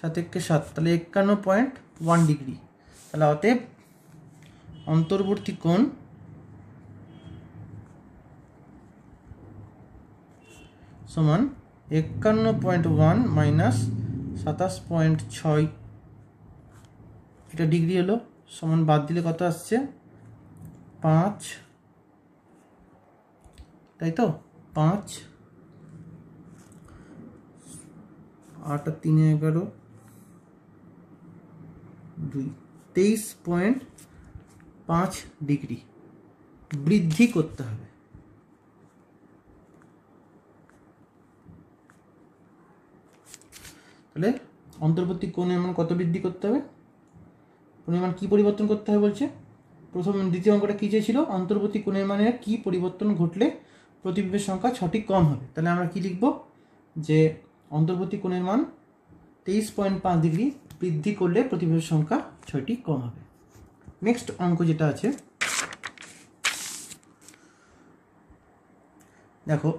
7 1 7, তাহলে 51.1 ডিগ্রি। তাহলে অতএব অন্তর্বর্তী কোণ সমান 51.1 মাইনাস 27.6, এটা ডিগ্রি হলো, সমান বাদ দিলে কত আসছে 5, তাই তো 5 8 আর 3 11 2, 23.5 ডিগ্রি বৃদ্ধি করতে হবে। তাহলে অন্তর্বর্তী কোণের মান কত বৃদ্ধি করতে হবে, কোণের মান কি পরিবর্তন করতে হবে বলছে, দ্বিতীয় অঙ্কটা কি চেয়েছিল, অন্তর্বর্তী কোণের মানে কি পরিবর্তন ঘটলে প্রতিবিম্বের সংখ্যা 6টি কম হবে। তাহলে আমরা কি লিখব, যে অন্তর্বর্তী কোণের মান 23.5 ডিগ্রি বৃদ্ধি করলে প্রতিবিম্বের সংখ্যা 6টি কম হবে। নেক্সট অঙ্ক যেটা আছে দেখো,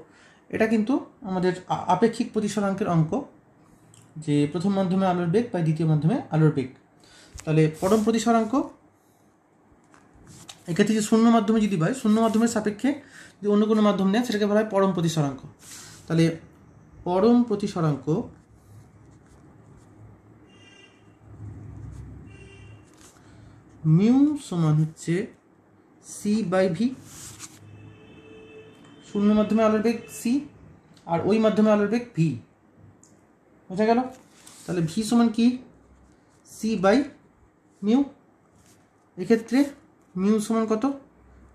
এটা কিন্তু আমাদের আপেক্ষিক প্রতিসরাঙ্কের অঙ্ক, যে প্রথম মাধ্যমে আলোর বেগ বা দ্বিতীয় মাধ্যমে আলোর বেগ। তাহলে পরম প্রতিসরাঙ্ক, এক্ষেত্রে যে শূন্য মাধ্যমে যদি হয়, শূন্য মাধ্যমের সাপেক্ষে যদি অন্য কোনো মাধ্যম নেয় সেটাকে বলা হয় পরম প্রতিসরাঙ্ক। তাহলে পরম প্রতিসরাঙ্ক মিউ সমান হচ্ছে c/v, শূন্য মাধ্যমে আলোর বেগ c আর ওই মাধ্যমে আলোর বেগ v, বোঝা গেল। তাহলে v সমান কি c/μ, মিউ। এক্ষেত্রে মিউ সমান কত,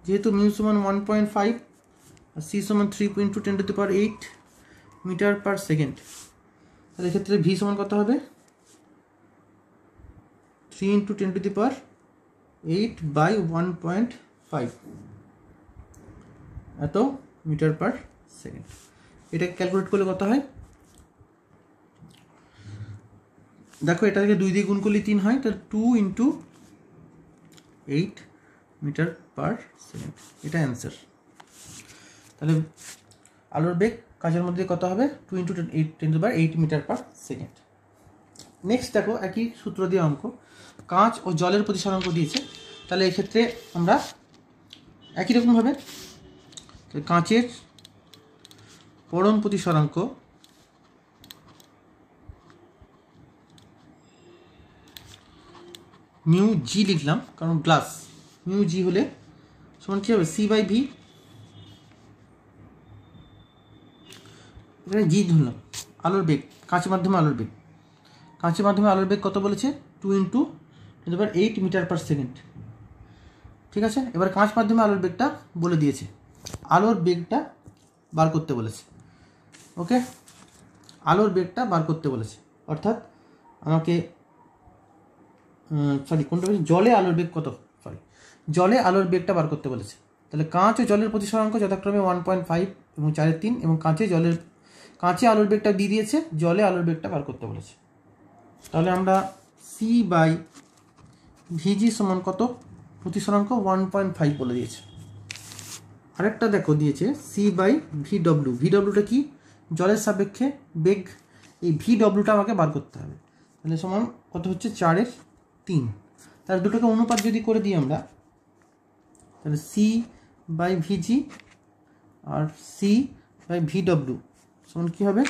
যেহেতু মিউ সমান 1.5 আর সি সমান 3 × 10⁸ মিটার পার সেকেন্ড, তাহলে এক্ষেত্রে ভি সমান কত হবে 3 × 10⁸/1.5 এত মিটার পার সেকেন্ড। এটাকে ক্যালকুলেট করলে কত হয়, দেখো এটা থেকে 2 দিয়ে গুণ করলে 3 হয়, তাহলে 2 × 8 মিটার পার সেকেন্ড, এটা অ্যান্সার। তাহলে আলোর বেগ কাঁচের মধ্যে কত হবে 2 × 10⁸ মিটার পার সেকেন্ড। নেক্সট দেখো একই সূত্র দিয়ে অঙ্ক, কাঁচ ও জলের প্রতিসরাঙ্ক দিয়েছে, তাহলে এক্ষেত্রে আমরা একই রকমভাবে কাঁচের পরম প্রতিসরাঙ্ক মিউ জি লিখলাম, কারণ গ্লাস মিউ জি হলে সমান কী হবে C/V, এখানে জি ধরলাম আলোর বেগ, কাঁচের মাধ্যমে আলোর বেগ, কাঁচের মাধ্যমে আলোর বেগ কত বলেছে 2 × 10⁸ মিটার পার সেকেন্ড। ঠিক আছে, এবার কাঁচ মাধ্যমে আলোর বেগটা বলে দিয়েছে, আলোর বেগটা বার করতে বলেছে। ওকে, আলোর বেগটা বার করতে বলেছে, অর্থাৎ আমাকে কোনটা বলছে, জলে আলোর বেগ কত, জলে আলোর বেগটা বার করতে বলেছে। তাহলে কাঁচ ও জলের প্রতিসরাঙ্ক যথাক্রমে 1.5 এবং 4/3, এবং কাঁচে আলোর বেগটা দিয়ে দিয়েছে, জলে আলোর বেগটা বার করতে বলেছে। তাহলে আমরা C/VG সমান কত, প্রতিসরাঙ্ক 1.5 বলে দিয়েছে। আরেকটা দেখো দিয়েছে C/VW, ভিডব্লিউটা কি, জলের সাপেক্ষে বেগ, এই ভিডব্লিউটা আমাকে বার করতে হবে। তাহলে সমান কত হচ্ছে 4/3, তাহলে দুটোকে অনুপাত যদি করে দিই আমরা, তাহলে C/VG আর C/VW সমান কী হবে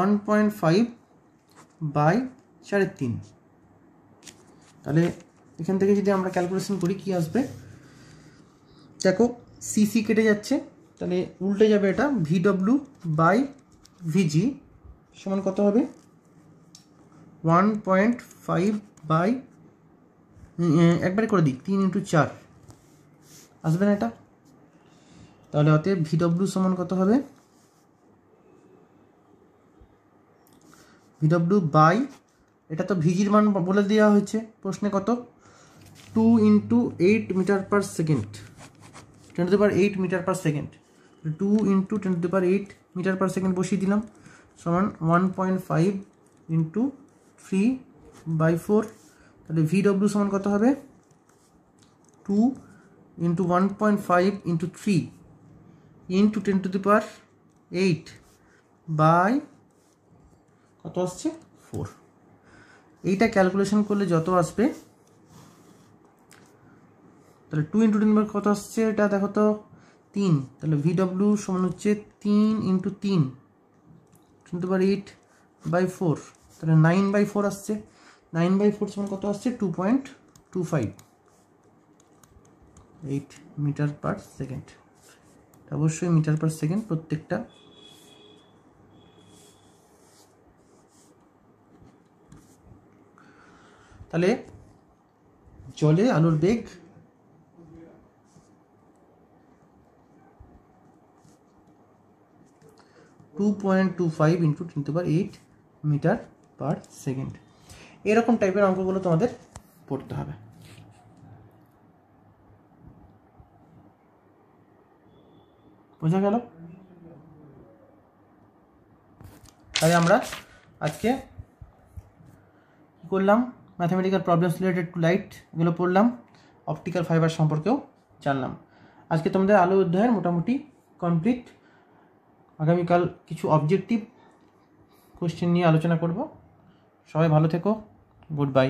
1.5/4/3। তাহলে এখান থেকে যদি আমরা ক্যালকুলেশন করি কি আসবে, দেখো সিসি কেটে যাচ্ছে, তাহলে উল্টে যাবে, এটা VW/VG সমান কত হবে 1.5 একবারে করে দিই 3 × 4 আসবে না এটা, তাহলে অতএব VW সমান কত হবে VW/ এটা তো ভিজির মান বলে দেওয়া হয়েছে প্রশ্নে, কত 2 × 8 metre per second, 10⁸ metre per second, 2 × 10⁸ metre per second বসিয়ে দিলাম, সমান 1.5 × 3/4, তাহলে VW সমান কত হবে 2 × 1.5 × 3 × 10⁸ বাই কত আসছে 4। এইটা ক্যালকুলেশন করলে যত আসবে, তাহলে 2 × 10 কত আসছে, এটা দেখো তো 3, তাহলে VW সমান হচ্ছে 3 × 3 10⁸/4, তাহলে 9/4 আসছে, 9/4 সমান কত আসছে 2.25 মিটার পার সেকেন্ড, অবশ্যই মিটার পার সেকেন্ড প্রত্যেকটা। তাহলে জলে আলোর বেগ 2.25 × 10⁸ মিটার পার সেকেন্ড। এরকম টাইপের অঙ্কগুলো তোমাদের পড়তে হবে। বোঝা গেল? তাহলে আমরা আজকে কি করলাম, mathematical problems related to light এগুলো পড়লাম, অপটিক্যাল ফাইবার সম্পর্কেও জানলাম। আজকে তোমাদের আলো অধ্যায়ের মোটামুটি কমপ্লিট। আগামীকাল কিছু অবজেক্টিভ কোশ্চেন নিয়ে আলোচনা করব। সবাই ভালো থেকো, গুড বাই।